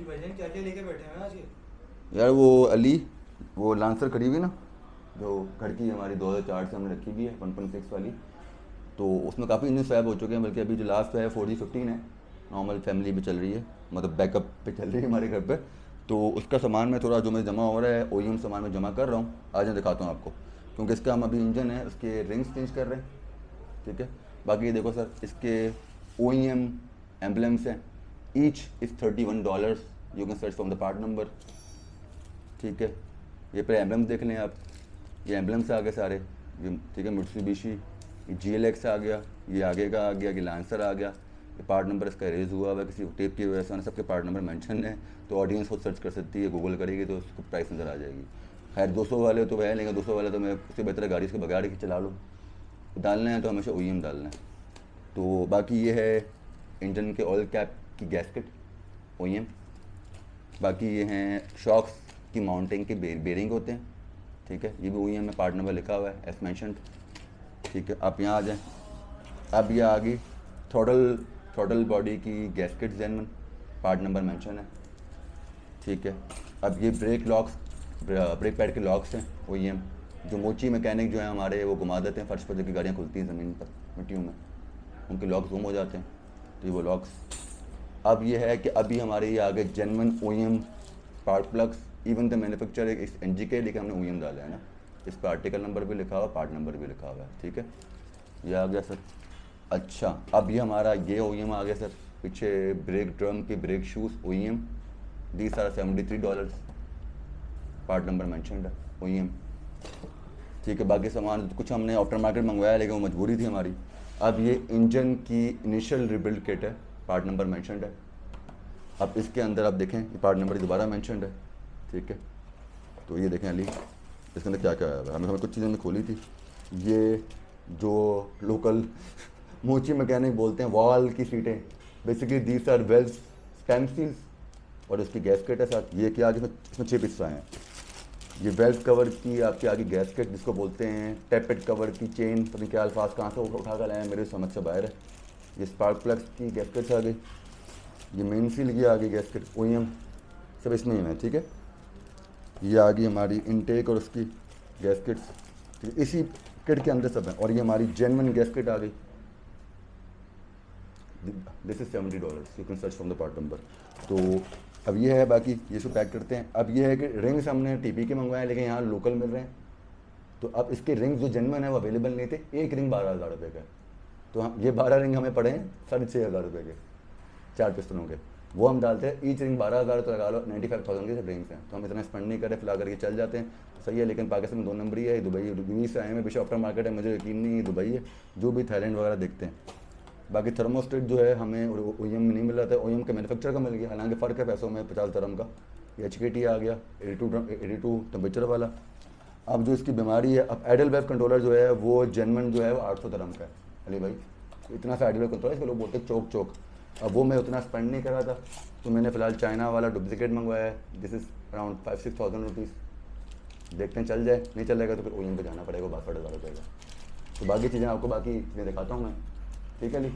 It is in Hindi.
जी भाईजान क्या क्या लेके बैठे हैं आज ये? यार वो अली, वो लांसर खड़ी हुई ना, जो घर की हमारी 2004 से हमने रखी हुई है 1.6 वाली। तो उसमें काफ़ी इंजन स्वैप हो चुके हैं, बल्कि अभी जो लास्ट है 4G15 है, नॉर्मल फैमिली पे चल रही है, मतलब बैकअप पे चल रही है हमारे घर पे। तो उसका सामान में थोड़ा जो मैं जमा हो रहा है OEM सामान में जमा कर रहा हूँ, आज मैं दिखाता हूँ आपको। क्योंकि इसका हम अभी इंजन है उसके रिंग्स चेंज कर रहे हैं, ठीक है। बाकी ये देखो सर, इसके OEM एम्बलम्स हैं, each is $31। You can search from the part number, ठीक है। ये पहले एम्बलम्स देख लें आप, ये एम्बलम्स आ गए सारे, ये ठीक है। मिट्सुबिशी, ये GLX आ गया, ये आगे का आ गया, ये लांसर आ गया। ये पार्ट नंबर इसका इरेज हुआ हुआ है किसी टेप की वजह से, सबके पार्ट नंबर मेंशन है। तो ऑडियंस खुद सर्च कर सकती है, गूगल करेगी तो उसको प्राइस नज़र आ जाएगी। खैर 200 वाले तो है, लेकिन 200 वाले तो मैं उससे बेहतर गाड़ी इसके बगाड़ के चला लूँ। डालना है तो हमेशा OEM डालना है। तो बाकी ये है इंजन के ऑयल कैप की गैस्केट, OEM। बाकी ये हैं शॉक्स की माउंटिंग के बेरिंग होते हैं, ठीक है। ये भी OEM में पार्ट नंबर लिखा हुआ है एज मैंशनड, ठीक है। आप यहाँ आ जाएँ, अब ये आ गई थ्रॉटल बॉडी की गैस्केट जेनमन, पार्ट नंबर मेंशन है, ठीक है। अब ये ब्रेक लॉक्स, ब्रेक पैड के लॉक्स हैं OEM, जो मोची मैकेनिक जो है हमारे वो घुमा देते हैं फर्श पर जबकि गाड़ियाँ खुलती हैं ज़मीन पर मिट्टियों में, उनके लॉक्स गुम हो जाते हैं, तो ये वो लॉक्स। अब ये है कि अभी हमारे ये आगे genuine OEM spark plugs, even the manufacture इस NG के, लेकिन हमने OEM डाला है ना। इस पर आर्टिकल नंबर भी लिखा हुआ, पार्ट नंबर भी लिखा हुआ है, ठीक है। ये आ गया सर। अच्छा, अब ये हमारा ये OEM आ गया सर, पीछे ब्रेक ड्रम के brake shoes OEM, these are $73, part number mentioned है OEM, ठीक है। बाकी सामान कुछ हमने आफ्टर मार्केट मंगवाया, लेकिन वो मजबूरी थी हमारी। अब ये इंजन की इनिशियल रिबिल्ड किट है, पार्ट नंबर मेंशनड है। अब इसके अंदर आप देखें, ये पार्ट नंबर दोबारा मेंशनड है, ठीक है। तो ये देखें अली, इसके अंदर क्या क्या आया हुआ है। हमें कुछ चीज़ें हमने खोली थी, ये जो लोकल मोची मैकेनिक बोलते हैं वॉल की सीटें, basically these are valves stand steels, और इसकी गैसकेट है साथ। ये क्या, इसमें 6 हिस्सा हैं। ये वेल्व कवर की आपकी आगे गैसकेट जिसको बोलते हैं, टैपेड कवर की चेन, पता नहीं क्या अल्फाज कहाँ से उठा कर लाए हैं, मेरे समझ से बाहर है। ये स्पार्क प्लग्स की गैसकेट्स आ गई, ये मेन सील की आ गई गैसकेट OEM, सब इसमें ही है, ठीक है। ये आ गई हमारी इनटेक और उसकी गैसकेट्स, ठीक है, इसी किट के अंदर सब है। और ये हमारी जेन्युइन गैसकेट आ गई, this is $70, you can search from the part number. तो अब ये है, बाकी ये सब पैक करते हैं। अब ये है कि रिंग्स हमने TP के मंगवाए, लेकिन यहाँ लोकल मिल रहे हैं। तो अब इसके रिंग्स जो जेन्युइन है वो अवेलेबल नहीं थे, एक रिंग 12,000 रुपये का। तो हम ये 12 रिंग हमें पड़े हैं 6,500 रुपये के, 4 पिस्टनों के। वो हम डालते हैं, ईच रिंग 12,000, तो लगा लो 95,000 के सब रिंग्स हैं। तो हम इतना स्पेंड नहीं करें, फिलहाल करके चल जाते हैं, सही है। लेकिन पाकिस्तान में 2 नंबर ही है, दुबई से आए हैं, विश्व आफ्टर मार्केट है, मुझे यकीन नहीं दुबई है, जो भी थाईलैंड वगैरह देखते हैं। बाकी थर्मोस्टेट जो है हमें OEM में नहीं मिल रहा था, OEM के मैन्युफैक्चर का मिल गया, हालांकि फ़र्क है पैसों में, 50 dirham का। ये HKT आ गया 82 टेम्परेचर वाला। अब जो इसकी बीमारी है, अब आइडल वेव कंट्रोलर जो है वो जेन्युइन जो है वो 800 dirham का है अली भाई। इतना सा आइडल वेव कंट्रोलर, इसको लोग बोलते हैं चौक। अब वो मैं उतना स्पेंड नहीं कर रहा था, तो मैंने फ़िलहाल चाइना वाला डुप्लिकेट मंगवाया है, दिस इज़ अराउंड 5-6,000 रुपीज़। देखते हैं चल जाए, नहीं चलेगा तो फिर OEM पे जाना पड़ेगा, 12,000 रुपये का। तो बाकी चीज़ें आपको बाकी चीज़ें दिखाता हूँ मैं, ठीक है अली।